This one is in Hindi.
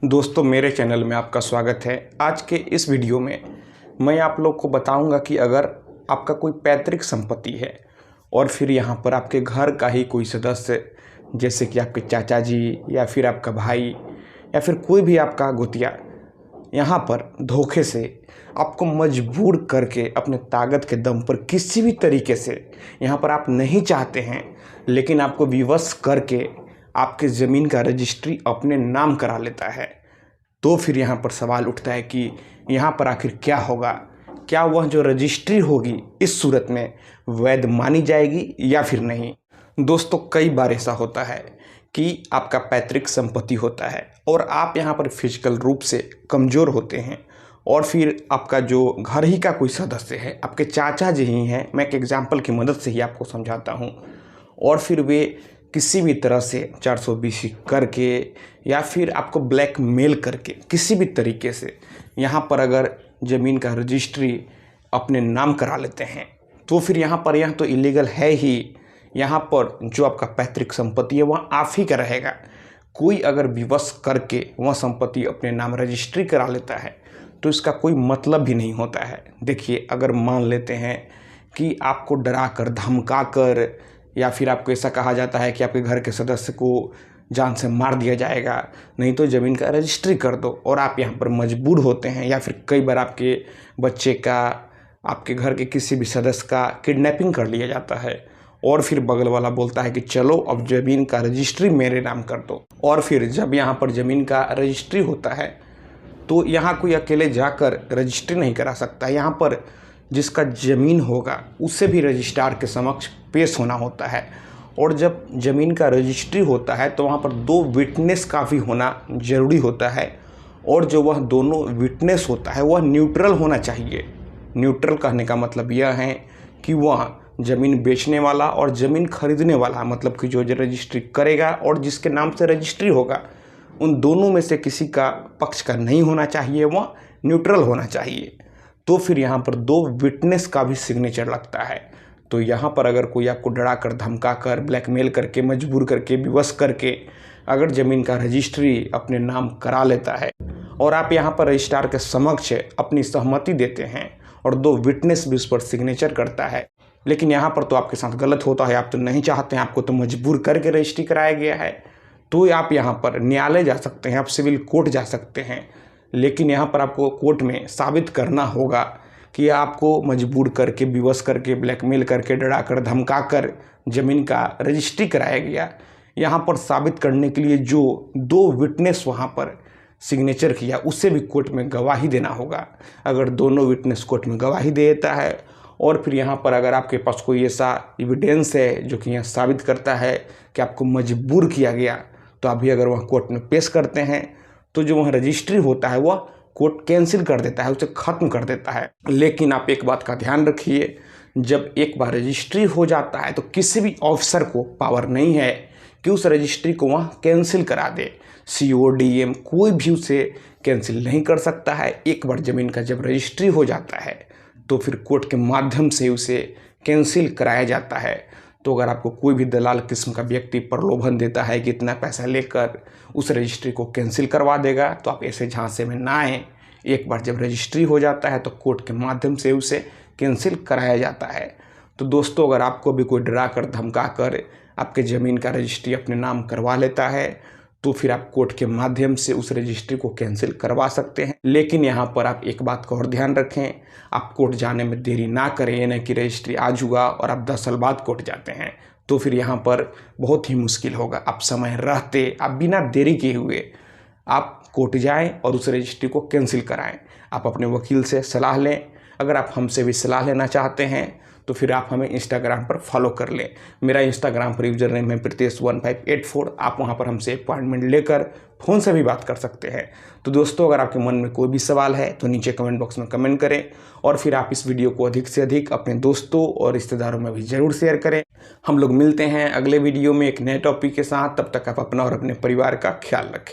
दोस्तों मेरे चैनल में आपका स्वागत है। आज के इस वीडियो में मैं आप लोग को बताऊंगा कि अगर आपका कोई पैतृक संपत्ति है और फिर यहाँ पर आपके घर का ही कोई सदस्य जैसे कि आपके चाचा जी या फिर आपका भाई या फिर कोई भी आपका गोतिया यहाँ पर धोखे से आपको मजबूर करके अपने ताकत के दम पर किसी भी तरीके से यहाँ पर आप नहीं चाहते हैं लेकिन आपको विवश करके आपके ज़मीन का रजिस्ट्री अपने नाम करा लेता है, तो फिर यहाँ पर सवाल उठता है कि यहाँ पर आखिर क्या होगा। क्या वह जो रजिस्ट्री होगी इस सूरत में वैध मानी जाएगी या फिर नहीं। दोस्तों कई बार ऐसा होता है कि आपका पैतृक संपत्ति होता है और आप यहाँ पर फिजिकल रूप से कमज़ोर होते हैं और फिर आपका जो घर ही का कोई सदस्य है, आपके चाचा जी ही हैं, मैं एक एग्जाम्पल की मदद से ही आपको समझाता हूँ, और फिर वे किसी भी तरह से 420 करके या फिर आपको ब्लैकमेल करके किसी भी तरीके से यहाँ पर अगर ज़मीन का रजिस्ट्री अपने नाम करा लेते हैं तो फिर यहाँ पर यह तो इलीगल है ही। यहाँ पर जो आपका पैतृक संपत्ति है वह आप ही का रहेगा। कोई अगर विवश करके वह संपत्ति अपने नाम रजिस्ट्री करा लेता है तो इसका कोई मतलब भी नहीं होता है। देखिए, अगर मान लेते हैं कि आपको डरा कर धमका कर या फिर आपको ऐसा कहा जाता है कि आपके घर के सदस्य को जान से मार दिया जाएगा, नहीं तो ज़मीन का रजिस्ट्री कर दो, और आप यहाँ पर मजबूर होते हैं, या फिर कई बार आपके बच्चे का, आपके घर के किसी भी सदस्य का किडनैपिंग कर लिया जाता है और फिर बगल वाला बोलता है कि चलो अब ज़मीन का रजिस्ट्री मेरे नाम कर दो। और फिर जब यहाँ पर ज़मीन का रजिस्ट्री होता है तो यहाँ कोई अकेले जाकर रजिस्ट्री नहीं करा सकता। यहाँ पर जिसका ज़मीन होगा उससे भी रजिस्ट्रार के समक्ष पेश होना होता है, और जब ज़मीन का रजिस्ट्री होता है तो वहाँ पर 2 विटनेस का भी होना ज़रूरी होता है, और जो वह दोनों विटनेस होता है वह न्यूट्रल होना चाहिए। न्यूट्रल कहने का मतलब यह है कि वह ज़मीन बेचने वाला और ज़मीन खरीदने वाला, मतलब कि जो रजिस्ट्री करेगा और जिसके नाम से रजिस्ट्री होगा, उन दोनों में से किसी का पक्ष का नहीं होना चाहिए, वह न्यूट्रल होना चाहिए। तो फिर यहाँ पर 2 विटनेस का भी सिग्नेचर लगता है। तो यहाँ पर अगर कोई आपको डरा कर, धमका कर, ब्लैकमेल करके, मजबूर करके, विवश करके अगर ज़मीन का रजिस्ट्री अपने नाम करा लेता है और आप यहाँ पर रजिस्ट्रार के समक्ष अपनी सहमति देते हैं और 2 विटनेस भी उस पर सिग्नेचर करता है, लेकिन यहाँ पर तो आपके साथ गलत होता है, आप तो नहीं चाहते हैं, आपको तो मजबूर करके रजिस्ट्री कराया गया है, तो आप यहाँ पर न्यायालय जा सकते हैं, आप सिविल कोर्ट जा सकते हैं। लेकिन यहाँ पर आपको कोर्ट में साबित करना होगा कि आपको मजबूर करके, विवश करके, ब्लैकमेल करके, डरा कर, धमका कर ज़मीन का रजिस्ट्री कराया गया। यहाँ पर साबित करने के लिए जो 2 विटनेस वहाँ पर सिग्नेचर किया उससे भी कोर्ट में गवाही देना होगा। अगर दोनों विटनेस कोर्ट में गवाही दे देता है और फिर यहाँ पर अगर आपके पास कोई ऐसा एविडेंस है जो कि यहाँ साबित करता है कि आपको मजबूर किया गया, तो अभी अगर वह कोर्ट में पेश करते हैं तो जो वह रजिस्ट्री होता है वह कोर्ट कैंसिल कर देता है, उसे ख़त्म कर देता है। लेकिन आप एक बात का ध्यान रखिए, जब एक बार रजिस्ट्री हो जाता है तो किसी भी ऑफिसर को पावर नहीं है कि उस रजिस्ट्री को वह कैंसिल करा दे। CO, DM कोई भी उसे कैंसिल नहीं कर सकता है। एक बार ज़मीन का जब रजिस्ट्री हो जाता है तो फिर कोर्ट के माध्यम से उसे कैंसिल कराया जाता है। तो अगर आपको कोई भी दलाल किस्म का व्यक्ति प्रलोभन देता है कि इतना पैसा लेकर उस रजिस्ट्री को कैंसिल करवा देगा, तो आप ऐसे झांसे में ना आएँ। एक बार जब रजिस्ट्री हो जाता है तो कोर्ट के माध्यम से उसे कैंसिल कराया जाता है। तो दोस्तों, अगर आपको भी कोई डरा कर, धमका कर आपके ज़मीन का रजिस्ट्री अपने नाम करवा लेता है तो फिर आप कोर्ट के माध्यम से उस रजिस्ट्री को कैंसिल करवा सकते हैं। लेकिन यहाँ पर आप एक बात का और ध्यान रखें, आप कोर्ट जाने में देरी ना करें। ये नहीं कि रजिस्ट्री आज हुआ और आप 10 साल बाद कोर्ट जाते हैं, तो फिर यहाँ पर बहुत ही मुश्किल होगा। आप समय रहते, आप बिना देरी किए हुए आप कोर्ट जाएं और उस रजिस्ट्री को कैंसिल कराएं। आप अपने वकील से सलाह लें। अगर आप हमसे भी सलाह लेना चाहते हैं तो फिर आप हमें इंस्टाग्राम पर फॉलो कर लें। मेरा इंस्टाग्राम पर यूज़र नेम है Pritesh1584। आप वहां पर हमसे अपॉइंटमेंट लेकर फ़ोन से भी बात कर सकते हैं। तो दोस्तों, अगर आपके मन में कोई भी सवाल है तो नीचे कमेंट बॉक्स में कमेंट करें, और फिर आप इस वीडियो को अधिक से अधिक अपने दोस्तों और रिश्तेदारों में भी ज़रूर शेयर करें। हम लोग मिलते हैं अगले वीडियो में एक नए टॉपिक के साथ। तब तक आप अपना और अपने परिवार का ख्याल रखें।